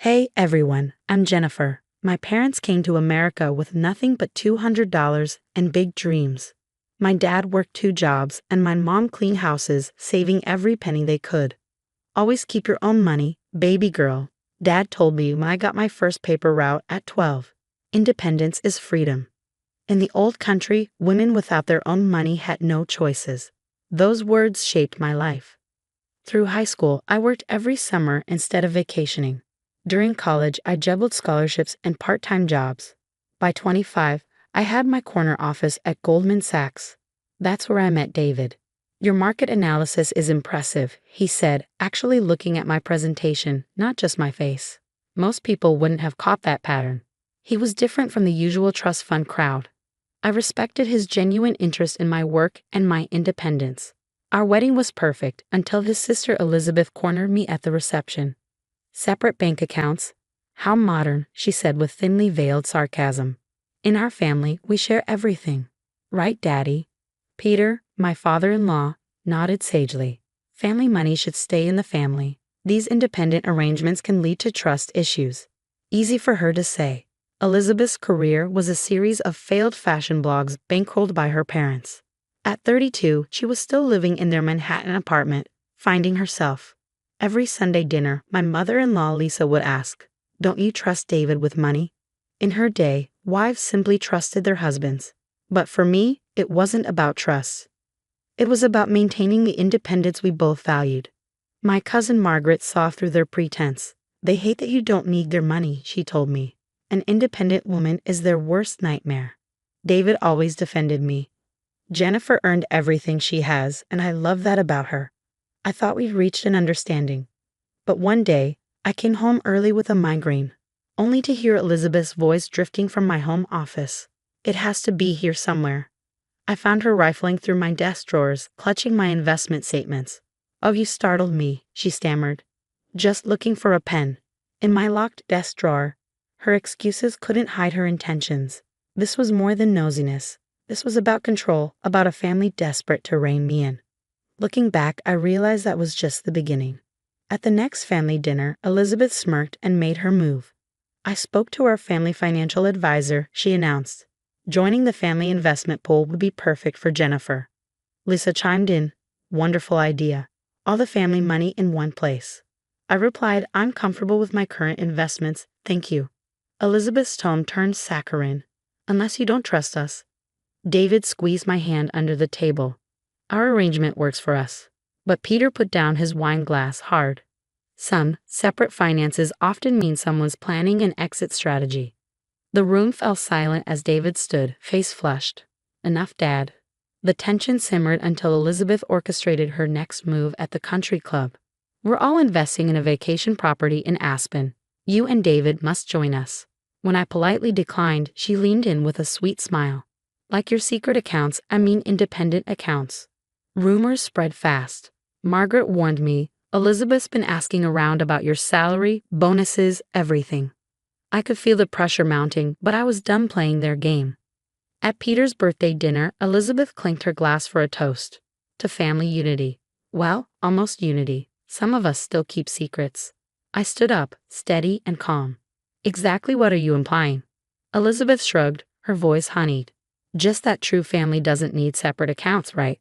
Hey everyone, I'm Jennifer. My parents came to America with nothing but $200 and big dreams. My dad worked 2 jobs and my mom cleaned houses, saving every penny they could. Always keep your own money, baby girl, Dad told me when I got my first paper route at 12. Independence is freedom. In the old country, women without their own money had no choices. Those words shaped my life. Through high school, I worked every summer instead of vacationing. During college, I juggled scholarships and part-time jobs. By 25, I had my corner office at Goldman Sachs. That's where I met David. Your market analysis is impressive, he said, actually looking at my presentation, not just my face. Most people wouldn't have caught that pattern. He was different from the usual trust fund crowd. I respected his genuine interest in my work and my independence. Our wedding was perfect until his sister Elizabeth cornered me at the reception. Separate bank accounts? How modern, she said with thinly veiled sarcasm. In our family, we share everything. Right, Daddy? Peter, my father-in-law, nodded sagely. Family money should stay in the family. These independent arrangements can lead to trust issues. Easy for her to say. Elizabeth's career was a series of failed fashion blogs bankrolled by her parents. At 32, she was still living in their Manhattan apartment, finding herself. Every Sunday dinner, my mother-in-law Lisa would ask, "Don't you trust David with money?" In her day, wives simply trusted their husbands. But for me, it wasn't about trust. It was about maintaining the independence we both valued. My cousin Margaret saw through their pretense. They hate that you don't need their money, she told me. An independent woman is their worst nightmare. David always defended me. Jennifer earned everything she has, and I love that about her. I thought we'd reached an understanding. But one day, I came home early with a migraine, only to hear Elizabeth's voice drifting from my home office. It has to be here somewhere. I found her rifling through my desk drawers, clutching my investment statements. "Oh, you startled me," she stammered. "Just looking for a pen." In my locked desk drawer, her excuses couldn't hide her intentions. This was more than nosiness. This was about control, about a family desperate to rein me in. Looking back, I realized that was just the beginning. At the next family dinner, Elizabeth smirked and made her move. "I spoke to our family financial advisor," she announced. "Joining the family investment pool would be perfect for Jennifer." Lisa chimed in, "Wonderful idea. All the family money in one place." I replied, "I'm comfortable with my current investments, thank you." Elizabeth's tone turned saccharine. "Unless you don't trust us." David squeezed my hand under the table. "Our arrangement works for us." But Peter put down his wine glass hard. "Son, separate finances often mean someone's planning an exit strategy." The room fell silent as David stood, face flushed. "Enough, Dad." The tension simmered until Elizabeth orchestrated her next move at the country club. "We're all investing in a vacation property in Aspen. You and David must join us." When I politely declined, she leaned in with a sweet smile. "Like your secret accounts, I mean independent accounts." Rumors spread fast. Margaret warned me, "Elizabeth's been asking around about your salary, bonuses, everything." I could feel the pressure mounting, but I was done playing their game. At Peter's birthday dinner, Elizabeth clinked her glass for a toast. To family unity. Well, almost unity. Some of us still keep secrets. I stood up, steady and calm. "Exactly what are you implying?" Elizabeth shrugged, her voice honeyed. "Just that true family doesn't need separate accounts, right?"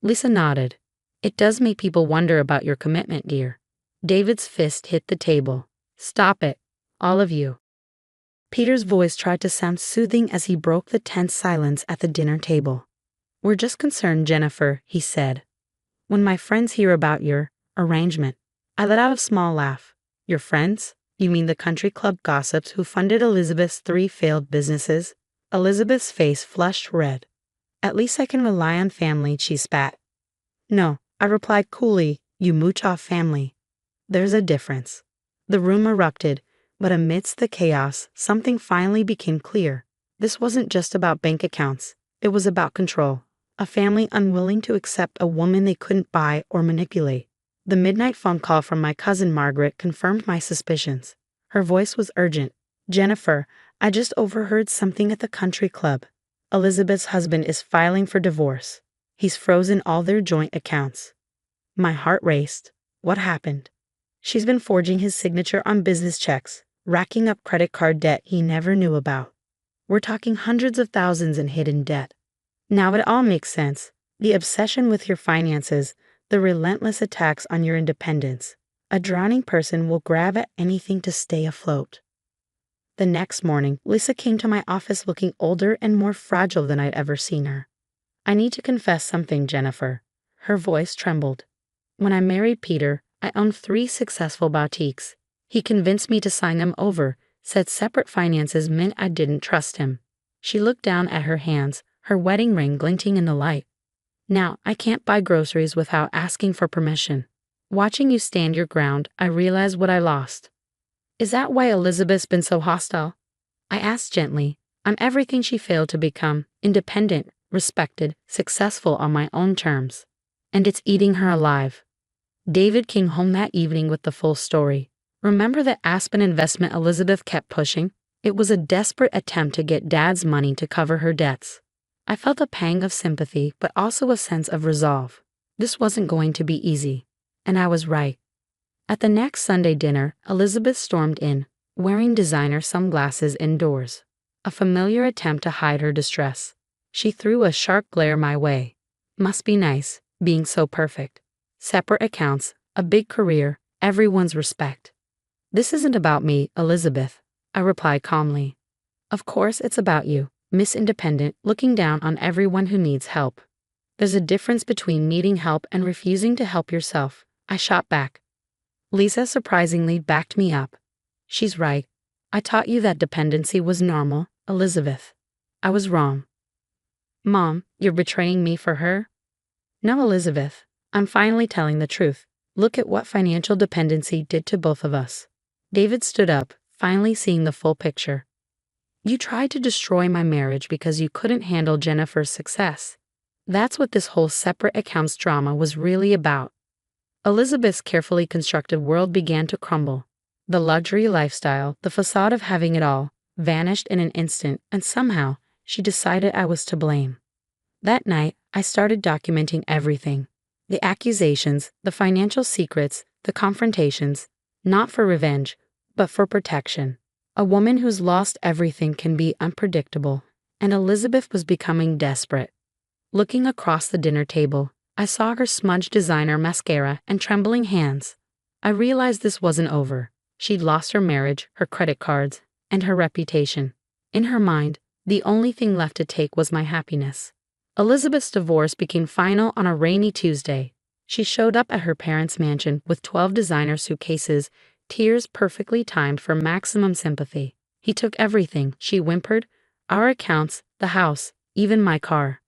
Lisa nodded. "It does make people wonder about your commitment, dear." David's fist hit the table. "Stop it, all of you." Peter's voice tried to sound soothing as he broke the tense silence at the dinner table. "We're just concerned, Jennifer," he said. "When my friends hear about your arrangement." I let out a small laugh. "Your friends? You mean the country club gossips who funded Elizabeth's 3 failed businesses?" Elizabeth's face flushed red. "At least I can rely on family," she spat. "No," I replied coolly, "you mooch off family." "There's a difference." The room erupted, but amidst the chaos, something finally became clear. This wasn't just about bank accounts. It was about control. A family unwilling to accept a woman they couldn't buy or manipulate. The midnight phone call from my cousin Margaret confirmed my suspicions. Her voice was urgent. "Jennifer, I just overheard something at the country club. Elizabeth's husband is filing for divorce. He's frozen all their joint accounts." My heart raced. What happened? She's been forging his signature on business checks, racking up credit card debt he never knew about. We're talking hundreds of thousands in hidden debt. Now it all makes sense. The obsession with your finances, the relentless attacks on your independence. A drowning person will grab at anything to stay afloat. The next morning, Lisa came to my office looking older and more fragile than I'd ever seen her. I need to confess something, Jennifer. Her voice trembled. When I married Peter, I owned 3 successful boutiques. He convinced me to sign them over, said separate finances meant I didn't trust him. She looked down at her hands, her wedding ring glinting in the light. Now, I can't buy groceries without asking for permission. Watching you stand your ground, I realize what I lost. Is that why Elizabeth's been so hostile? I asked gently. I'm everything she failed to become, independent, respected, successful on my own terms. And it's eating her alive. David came home that evening with the full story. Remember that Aspen investment Elizabeth kept pushing? It was a desperate attempt to get Dad's money to cover her debts. I felt a pang of sympathy, but also a sense of resolve. This wasn't going to be easy. And I was right. At the next Sunday dinner, Elizabeth stormed in, wearing designer sunglasses indoors. A familiar attempt to hide her distress. She threw a sharp glare my way. Must be nice, being so perfect. Separate accounts, a big career, everyone's respect. This isn't about me, Elizabeth, I replied calmly. Of course it's about you, Miss Independent, looking down on everyone who needs help. There's a difference between needing help and refusing to help yourself, I shot back. Lisa surprisingly backed me up. She's right. I taught you that dependency was normal, Elizabeth. I was wrong. Mom, you're betraying me for her? No, Elizabeth. I'm finally telling the truth. Look at what financial dependency did to both of us. David stood up, finally seeing the full picture. You tried to destroy my marriage because you couldn't handle Jennifer's success. That's what this whole separate accounts drama was really about. Elizabeth's carefully constructed world began to crumble. The luxury lifestyle, the facade of having it all, vanished in an instant, and somehow, she decided I was to blame. That night, I started documenting everything. The accusations, the financial secrets, the confrontations, not for revenge, but for protection. A woman who's lost everything can be unpredictable, and Elizabeth was becoming desperate. Looking across the dinner table, I saw her smudged designer mascara and trembling hands. I realized this wasn't over. She'd lost her marriage, her credit cards, and her reputation. In her mind, the only thing left to take was my happiness. Elizabeth's divorce became final on a rainy Tuesday. She showed up at her parents' mansion with 12 designer suitcases, tears perfectly timed for maximum sympathy. He took everything, she whimpered. Our accounts, the house, even my car.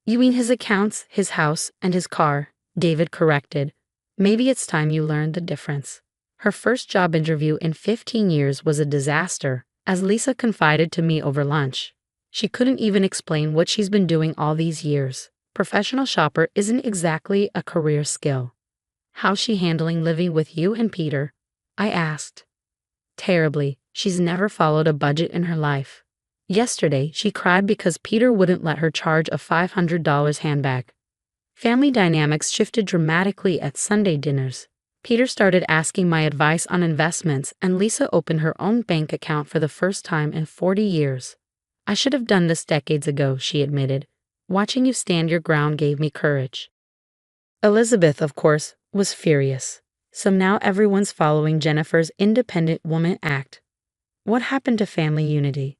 You mean his accounts, his house, and his car, David corrected. Maybe it's time you learned the difference. Her first job interview in 15 years was a disaster, as Lisa confided to me over lunch. She couldn't even explain what she's been doing all these years. Professional shopper isn't exactly a career skill. How's she handling living with you and Peter? I asked. Terribly. She's never followed a budget in her life. Yesterday, she cried because Peter wouldn't let her charge a $500 handbag. Family dynamics shifted dramatically at Sunday dinners. Peter started asking my advice on investments, and Lisa opened her own bank account for the first time in 40 years. I should have done this decades ago, she admitted. Watching you stand your ground gave me courage. Elizabeth, of course, was furious. So now everyone's following Jennifer's independent woman act. What happened to family unity?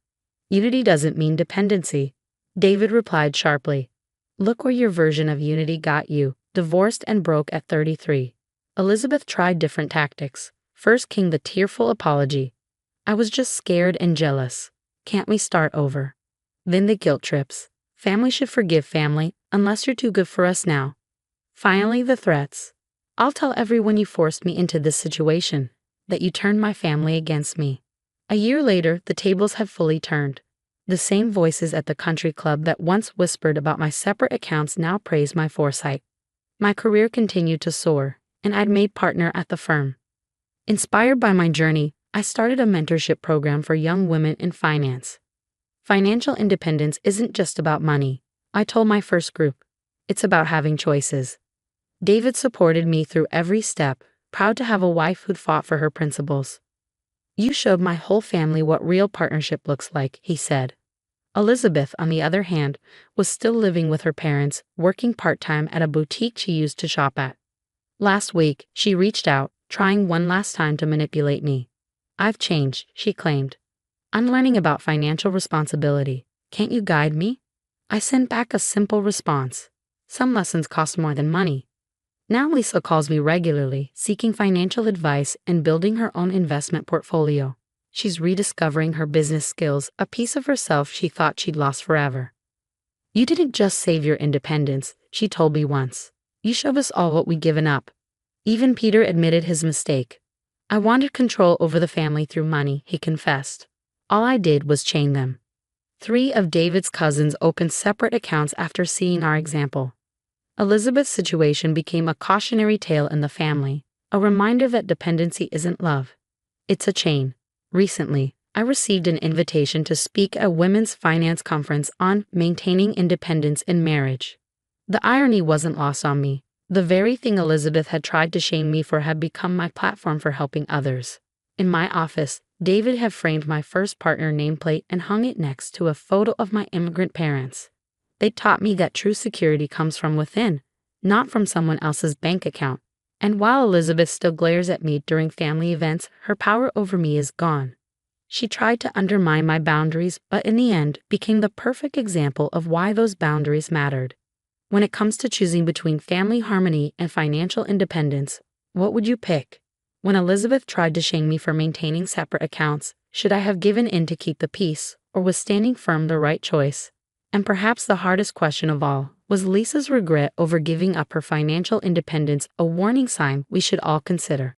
Unity doesn't mean dependency, David replied sharply. Look where your version of unity got you, divorced and broke at 33. Elizabeth tried different tactics. First came the tearful apology. I was just scared and jealous. Can't we start over? Then the guilt trips. Family should forgive family, unless you're too good for us now. Finally, the threats. I'll tell everyone you forced me into this situation, that you turned my family against me. A year later, the tables had fully turned. The same voices at the country club that once whispered about my separate accounts now praised my foresight. My career continued to soar, and I'd made partner at the firm. Inspired by my journey, I started a mentorship program for young women in finance. Financial independence isn't just about money, I told my first group. It's about having choices. David supported me through every step, proud to have a wife who'd fought for her principles. You showed my whole family what real partnership looks like, he said. Elizabeth, on the other hand, was still living with her parents, working part-time at a boutique she used to shop at. Last week, she reached out, trying one last time to manipulate me. I've changed, she claimed. I'm learning about financial responsibility. Can't you guide me? I sent back a simple response. Some lessons cost more than money. Now Lisa calls me regularly, seeking financial advice and building her own investment portfolio. She's rediscovering her business skills, a piece of herself she thought she'd lost forever. You didn't just save your independence, she told me once. You showed us all what we'd given up. Even Peter admitted his mistake. I wanted control over the family through money, he confessed. All I did was chain them. 3 of David's cousins opened separate accounts after seeing our example. Elizabeth's situation became a cautionary tale in the family, a reminder that dependency isn't love. It's a chain. Recently, I received an invitation to speak at a women's finance conference on maintaining independence in marriage. The irony wasn't lost on me. The very thing Elizabeth had tried to shame me for had become my platform for helping others. In my office, David had framed my first partner nameplate and hung it next to a photo of my immigrant parents. They taught me that true security comes from within, not from someone else's bank account. And while Elizabeth still glares at me during family events, her power over me is gone. She tried to undermine my boundaries, but in the end became the perfect example of why those boundaries mattered. When it comes to choosing between family harmony and financial independence, what would you pick? When Elizabeth tried to shame me for maintaining separate accounts, should I have given in to keep the peace, or was standing firm the right choice? And perhaps the hardest question of all, was Lisa's regret over giving up her financial independence a warning sign we should all consider?